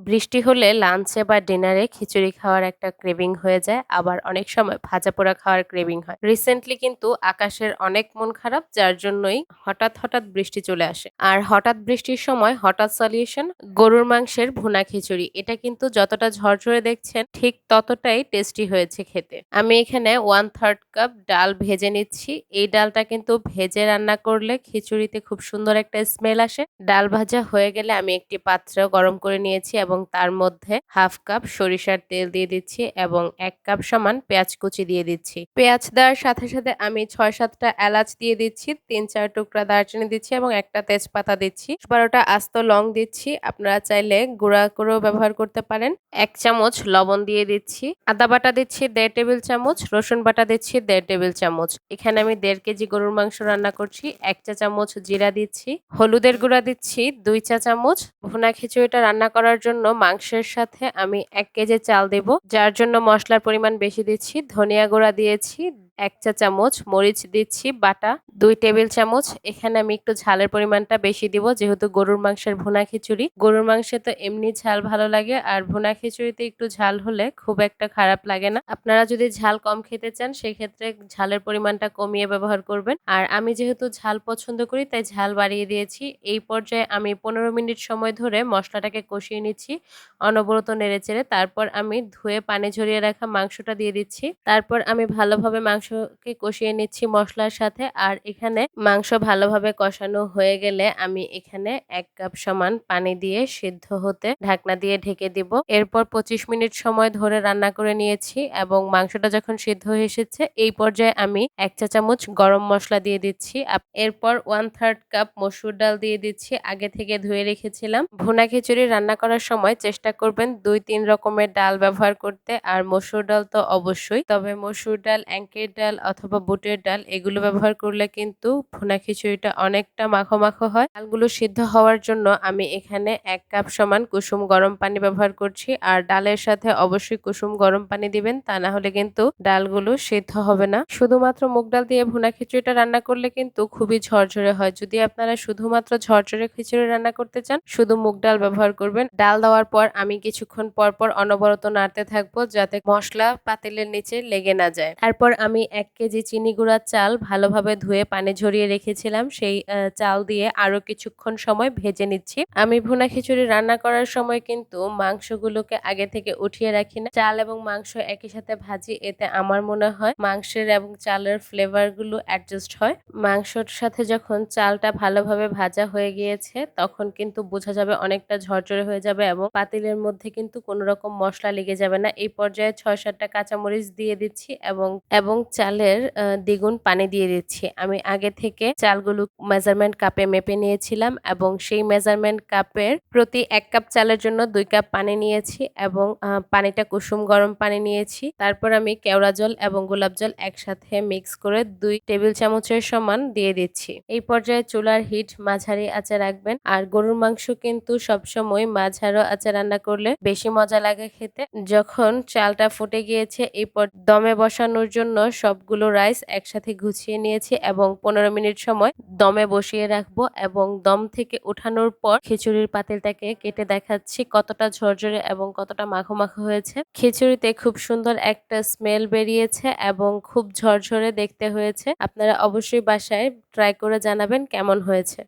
বৃষ্টি হলে লাঞ্চে বা ডিনারে খিচুড়ি খাওয়ার একটা ক্রেভিং হয়ে যায়, আবার অনেক সময় ভাজা পোড়া খাওয়ার ক্রেভিং হয়। রিসেন্টলি কিন্তু আকাশের অনেক মন খারাপ, যার জন্যই হঠাৎ হঠাৎ বৃষ্টি চলে আসে। আর হঠাৎ বৃষ্টির সময় হঠাৎ সলিউশন গরুর মাংসের ভুনা খিচুড়ি। এটা কিন্তু যতটা ঝরঝরে দেখছেন ঠিক ততটাই টেস্টি হয়েছে খেতে। আমি এখানে 1/3 কাপ ডাল ভেজে নিচ্ছি। এই ডালটা কিন্তু ভেজে রান্না করলে খিচুড়িতে খুব সুন্দর একটা স্মেল আসে। ডাল ভাজা হয়ে গেলে আমি একটি পাত্র গরম করে নিয়েছি এবং তার মধ্যে 1/2 কাপ সরিষার তেল দিয়ে দিচ্ছি এবং 1 কাপ সমান পেঁয়াজ কুচি দিয়ে দিচ্ছি। পেঁয়াজ দেওয়ার সাথে সাথে আমি 6-7টা এলাচ দিয়ে দিচ্ছি, 3-4 টুকরা দারচিনি দিচ্ছি এবং একটা তেজপাতা দিচ্ছি, 12টা আস্ত লং দিচ্ছি। আপনারা চাইলে গুঁড়া করেও ব্যবহার করতে পারেন। 1 চামচ লবণ দিয়ে দিচ্ছি, আদা বাটা দিচ্ছি 1.5 টেবিল চামচ, রসুন বাটা দিচ্ছি 1.5 টেবিল চামচ। এখানে আমি 1.5 কেজি গরুর মাংস রান্না করছি। 1 চা চামচ জিরা দিচ্ছি, হলুদের গুঁড়া দিচ্ছি 2 চা চামচ। ভুনা খিচুড়িটা রান্না করার জন্য মাংসের সাথে আমি 1 কেজি চাল দেব, যার জন্য মশলার পরিমাণ বেশি দিচ্ছি। ধনিয়া গুঁড়া দিয়েছি 1 চা চামচ, মরিচ দিচ্ছি বাটা 2 টেবিল চামচ। এখানে আমি একটু ঝালের পরিমাণটা বেশি দিব, যেহেতু গরুর মাংসের ভুনা খিচুড়ি। গরুর মাংসে তো এমনি ঝাল ভালো লাগে, আর ভুনা খিচুড়িতে একটু ঝাল হলে খুব একটা খারাপ লাগে না। আপনারা যদি ঝাল কম খেতে চান সেক্ষেত্রে ঝালের পরিমাণটা কমিয়ে ব্যবহার করবেন। আর আমি যেহেতু ঝাল পছন্দ করি তাই ঝাল বাড়িয়ে দিয়েছি। এই পর্যায়ে আমি 15 মিনিট সময় ধরে মশলাটাকে কষিয়ে নিচ্ছি অনবরত নেড়েচেড়ে। তারপর আমি ধুয়ে পানি ঝরিয়ে রাখা মাংসটা দিয়ে দিচ্ছি। তারপর আমি ভালোভাবে মাংসকে কষিয়ে নিচ্ছি মশলার সাথে। আর এখানে মাংস ভালোভাবে কষানো হয়ে গেলে আমি এখানে 1 কাপ সমান পানি দিয়ে সিদ্ধ হতে ঢাকনা দিয়ে ঢেকে দিব। এরপর 25 মিনিট সময় ধরে রান্না করে নিয়েছি এবং মাংসটা যখন সিদ্ধ হয়ে এসেছে এই পর্যায়ে আমি 1 চা চামচ গরম মসলা দিয়ে দিচ্ছি। এরপর 1/3 কাপ মসুর ডাল দিয়ে দিচ্ছি, আগে থেকে ধুয়ে রেখেছিলাম। ভুনা খিচুড়ি রান্না করার সময় চেষ্টা করবেন 2-3 রকমের ডাল ব্যবহার করতে, আর মসুর ডাল তো অবশ্যই। তবে মসুর ডাল, অ্যাঙ্কের ডাল অথবা বুটের ডাল এগুলো ব্যবহার করলে কিন্তু ভুনা খিচুড়িটা অনেকটা মাখো মাখো হয়। ডালগুলো সিদ্ধ হওয়ার জন্য আমি এখানে 1 কাপ সমান কুসুম গরম পানি ব্যবহার করছি। আর ডালের সাথে অবশ্যই কুসুম গরম পানি দিবেন, তা না হলে কিন্তু ডালগুলো সিদ্ধ হবে না। শুধুমাত্র মুগ ডাল দিয়ে ভুনা খিচুড়িটা রান্না করলে কিন্তু খুবই ঝরঝরে হয়। যদি আপনারা শুধুমাত্র ঝরঝরে খিচুড়ি রান্না করতে চান শুধু মুগ ডাল ব্যবহার করবেন। ডাল দেওয়ার পর আমি কিছুক্ষণ পর পর অনবরত নাড়তে থাকবো যাতে মশলা পাতিলের নিচে লেগে না যায়। তারপর আমি 1 কেজি চিনি গুঁড়া চাল ভালোভাবে ধুয়ে পানি ঝরিয়ে রেখেছিলাম, সেই চাল দিয়ে আরো কিছুক্ষণ সময় ভেজে নিচ্ছি। আমি ভুনা খিচুড়ি রান্না করার সময় কিন্তু মাংসগুলোকে আগে থেকে উঠিয়ে রাখি না, চাল এবং মাংস একই সাথে ভাজি। এতে আমার মনে হয় মাংসের এবং চালের ফ্লেভার গুলো অ্যাডজাস্ট হয়। মাংসর সাথে যখন চালটা ভালোভাবে ভাজা হয়ে গিয়েছে তখন কিন্তু বোঝা যাবে অনেকটা ঝরঝরে হয়ে যাবে এবং পাতিলের মধ্যে কিন্তু কোনো রকম মশলা লেগে যাবে না। এই পর্যায়ে 6-7টা কাঁচামরিচ দিয়ে দিচ্ছি এবং চালের দ্বিগুণ পানি দিয়ে দিচ্ছি। আমি আগে থেকে চালগুলো মেজারমেন্ট কাপে মেপে নিয়েছিলাম এবং সেই মেজারমেন্ট কাপের প্রতি 1 কাপ চালের জন্য 2 কাপ পানি নিয়েছি এবং পানিটা কুসুম গরম পানি নিয়েছি। তারপর আমি কেওড়া জল এবং গোলাপ জল একসাথে মিক্স করে 2 টেবিল চামচের সমান দিয়ে দিচ্ছি। এই পর্যায়ে চুলার হিট মাঝারি আঁচে রাখবেন। আর গরুর মাংস কিন্তু সবসময় মাঝারো আঁচে রান্না করলে বেশি মজা লাগে খেতে। যখন চালটা ফুটে গিয়েছে এই পর দমে বসানোর জন্য সবগুলো রাইস একসাথে গুছিয়ে নিয়েছি এবং 15 মিনিট সময় দমে বসিয়ে রাখবো এবং দম থেকে উঠানোর পর খিচুড়ির পাতিলটাকে কেটে দেখাচ্ছি কতটা ঝরঝরে এবং কতটা মাখো মাখো হয়েছে। খিচুড়িতে খুব সুন্দর একটা স্মেল বেরিয়েছে এবং খুব ঝরঝরে দেখতে হয়েছে। আপনারা অবশ্যই বাসায় ট্রাই করে জানাবেন কেমন হয়েছে।